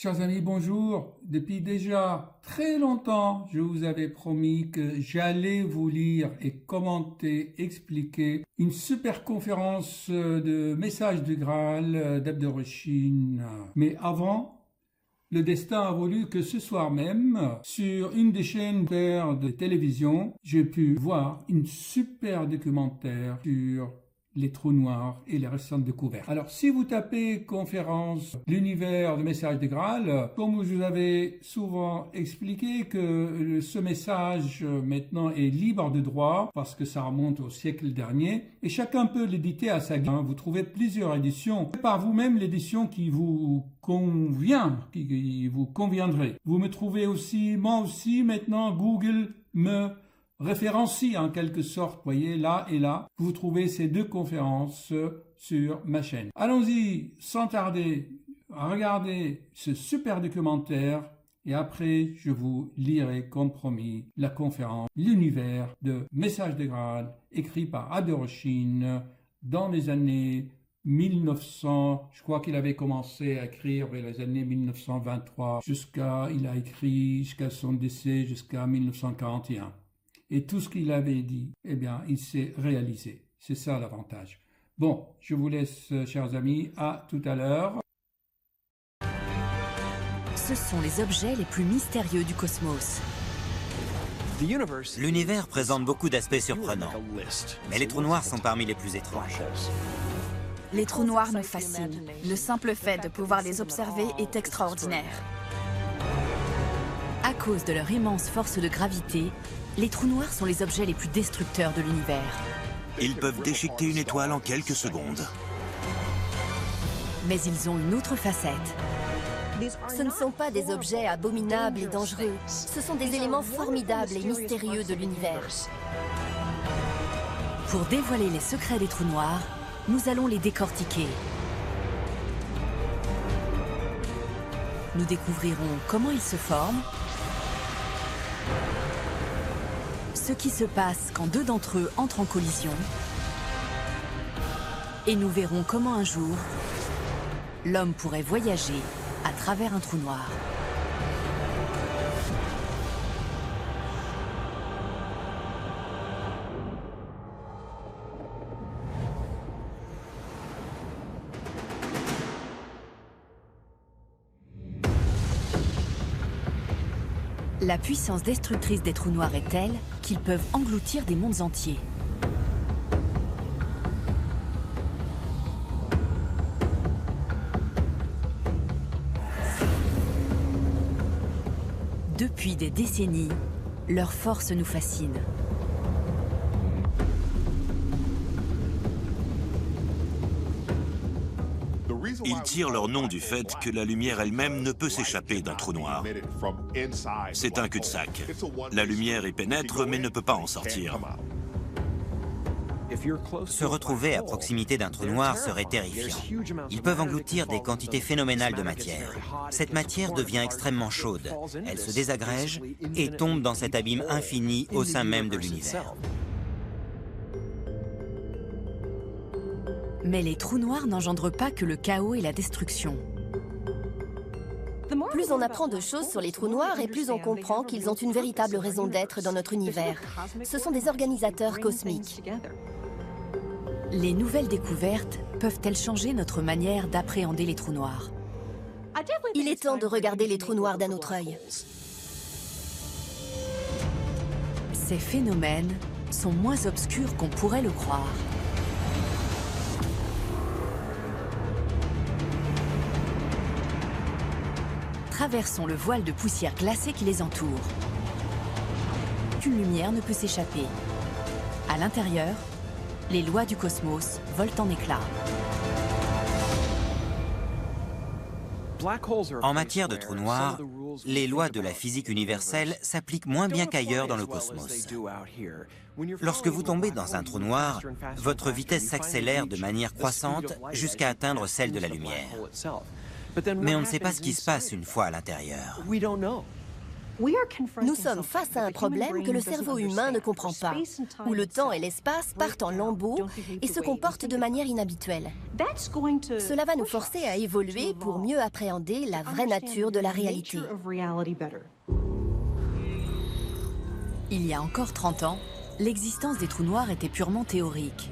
Chers amis, bonjour. Depuis déjà très longtemps, je vous avais promis que j'allais vous lire et commenter, expliquer une super conférence de messages du Graal d'Abderrachid. Mais avant, le destin a voulu que ce soir même, sur une des chaînes de télévision, j'ai pu voir une super documentaire sur les trous noirs et les récentes découvertes. Alors, si vous tapez conférence, l'univers du message du Graal, comme je vous avais souvent expliqué que ce message maintenant est libre de droit parce que ça remonte au siècle dernier et chacun peut l'éditer à sa guise. Vous trouvez plusieurs éditions. Par vous-même l'édition qui vous convient, qui vous conviendrait. Vous me trouvez aussi, moi aussi, maintenant, Google me référencie en quelque sorte, voyez, là et là, vous trouvez ces deux conférences sur ma chaîne. Allons-y, sans tarder, regardez ce super documentaire et après je vous lirai, comme promis, la conférence L'univers de Message de Graal, écrit par Abderrachid dans les années 1900, je crois qu'il avait commencé à écrire vers les années 1923, il a écrit jusqu'à son décès, jusqu'à 1941. Et tout ce qu'il avait dit, eh bien, il s'est réalisé. C'est ça l'avantage. Bon, je vous laisse, chers amis, à tout à l'heure. Ce sont les objets les plus mystérieux du cosmos. L'univers présente beaucoup d'aspects surprenants, mais les trous noirs sont parmi les plus étranges. Les trous noirs nous fascinent. Le simple fait de pouvoir les observer est extraordinaire. À cause de leur immense force de gravité, les trous noirs sont les objets les plus destructeurs de l'univers. Ils peuvent déchiqueter une étoile en quelques secondes. Mais ils ont une autre facette. Ce ne sont pas des objets abominables et dangereux. Ce sont des éléments formidables et mystérieux de l'univers. Pour dévoiler les secrets des trous noirs, nous allons les décortiquer. Nous découvrirons comment ils se forment, ce qui se passe quand deux d'entre eux entrent en collision, et nous verrons comment un jour, l'homme pourrait voyager à travers un trou noir. La puissance destructrice des trous noirs est telle qu'ils peuvent engloutir des mondes entiers. Depuis des décennies, leur force nous fascine. Ils tirent leur nom du fait que la lumière elle-même ne peut s'échapper d'un trou noir. C'est un cul-de-sac. La lumière y pénètre mais ne peut pas en sortir. Se retrouver à proximité d'un trou noir serait terrifiant. Ils peuvent engloutir des quantités phénoménales de matière. Cette matière devient extrêmement chaude. Elle se désagrège et tombe dans cet abîme infini au sein même de l'univers. Mais les trous noirs n'engendrent pas que le chaos et la destruction. Plus on apprend de choses sur les trous noirs et plus on comprend qu'ils ont une véritable raison d'être dans notre univers. Ce sont des organisateurs cosmiques. Les nouvelles découvertes peuvent-elles changer notre manière d'appréhender les trous noirs? Il est temps de regarder les trous noirs d'un autre œil. Ces phénomènes sont moins obscurs qu'on pourrait le croire. Traversons le voile de poussière glacée qui les entoure. Aucune lumière ne peut s'échapper. À l'intérieur, les lois du cosmos volent en éclats. En matière de trous noirs, les lois de la physique universelle s'appliquent moins bien qu'ailleurs dans le cosmos. Lorsque vous tombez dans un trou noir, votre vitesse s'accélère de manière croissante jusqu'à atteindre celle de la lumière. Mais on ne sait pas ce qui se passe une fois à l'intérieur. Nous sommes face à un problème que le cerveau humain ne comprend pas, où le temps et l'espace partent en lambeaux et se comportent de manière inhabituelle. Cela va nous forcer à évoluer pour mieux appréhender la vraie nature de la réalité. Il y a encore 30 ans, l'existence des trous noirs était purement théorique.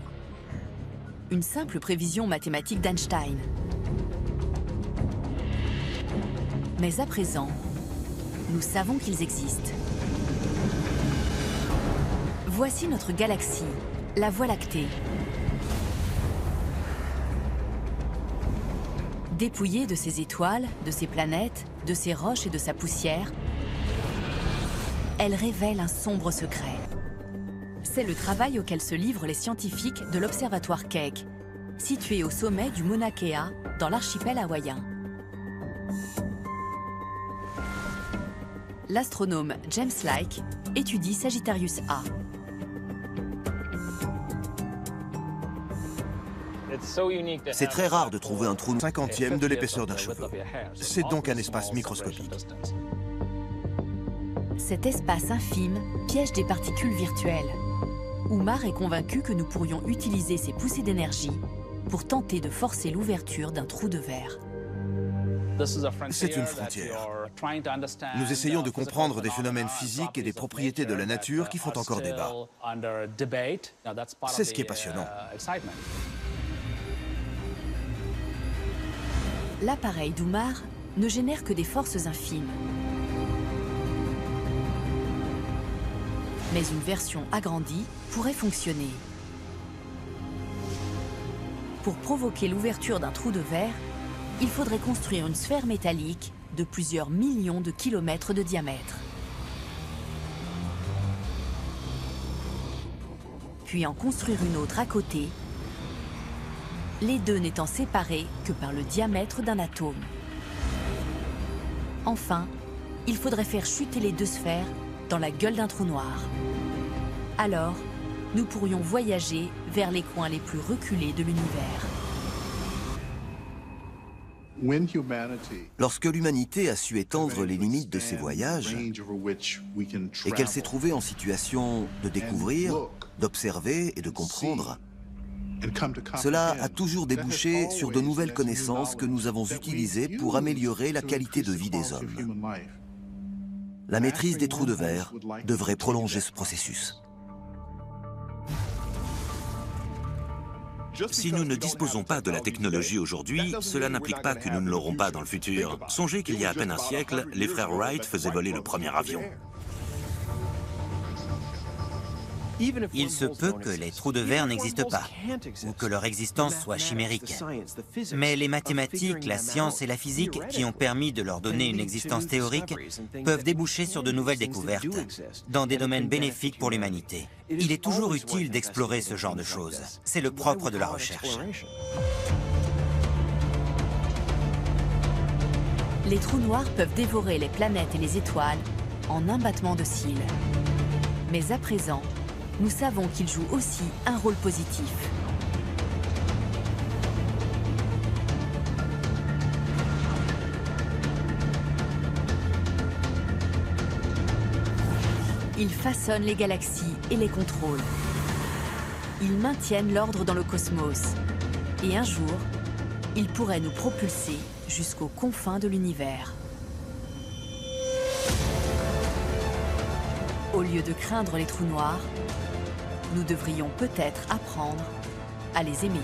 Une simple prévision mathématique d'Einstein. Mais à présent, nous savons qu'ils existent. Voici notre galaxie, la Voie lactée. Dépouillée de ses étoiles, de ses planètes, de ses roches et de sa poussière, elle révèle un sombre secret. C'est le travail auquel se livrent les scientifiques de l'observatoire Keck, situé au sommet du Mauna Kea, dans l'archipel hawaïen. L'astronome James Lyke étudie Sagittarius A. C'est très rare de trouver un trou 50e de l'épaisseur d'un cheveu. C'est donc un espace microscopique. Cet espace infime piège des particules virtuelles. Oumar est convaincu que nous pourrions utiliser ces poussées d'énergie pour tenter de forcer l'ouverture d'un trou de verre. C'est une frontière. Nous essayons de comprendre des phénomènes physiques et des propriétés de la nature qui font encore débat. C'est ce qui est passionnant. L'appareil d'Oumar ne génère que des forces infimes. Mais une version agrandie pourrait fonctionner. Pour provoquer l'ouverture d'un trou de verre, il faudrait construire une sphère métallique de plusieurs millions de kilomètres de diamètre. Puis en construire une autre à côté, les deux n'étant séparés que par le diamètre d'un atome. Enfin, il faudrait faire chuter les deux sphères dans la gueule d'un trou noir. Alors, nous pourrions voyager vers les coins les plus reculés de l'univers. Lorsque l'humanité a su étendre les limites de ses voyages et qu'elle s'est trouvée en situation de découvrir, d'observer et de comprendre, cela a toujours débouché sur de nouvelles connaissances que nous avons utilisées pour améliorer la qualité de vie des hommes. La maîtrise des trous de verre devrait prolonger ce processus. Si nous ne disposons pas de la technologie aujourd'hui, cela n'implique pas que nous ne l'aurons pas dans le futur. Songez qu'il y a à peine un siècle, les frères Wright faisaient voler le premier avion. Il se peut que les trous de verre n'existent pas, ou que leur existence soit chimérique. Mais les mathématiques, la science et la physique, qui ont permis de leur donner une existence théorique, peuvent déboucher sur de nouvelles découvertes, dans des domaines bénéfiques pour l'humanité. Il est toujours utile d'explorer ce genre de choses. C'est le propre de la recherche. Les trous noirs peuvent dévorer les planètes et les étoiles en un battement de cils. Mais à présent, nous savons qu'ils jouent aussi un rôle positif. Ils façonnent les galaxies et les contrôlent. Ils maintiennent l'ordre dans le cosmos. Et un jour, ils pourraient nous propulser jusqu'aux confins de l'univers. Au lieu de craindre les trous noirs, nous devrions peut-être apprendre à les aimer.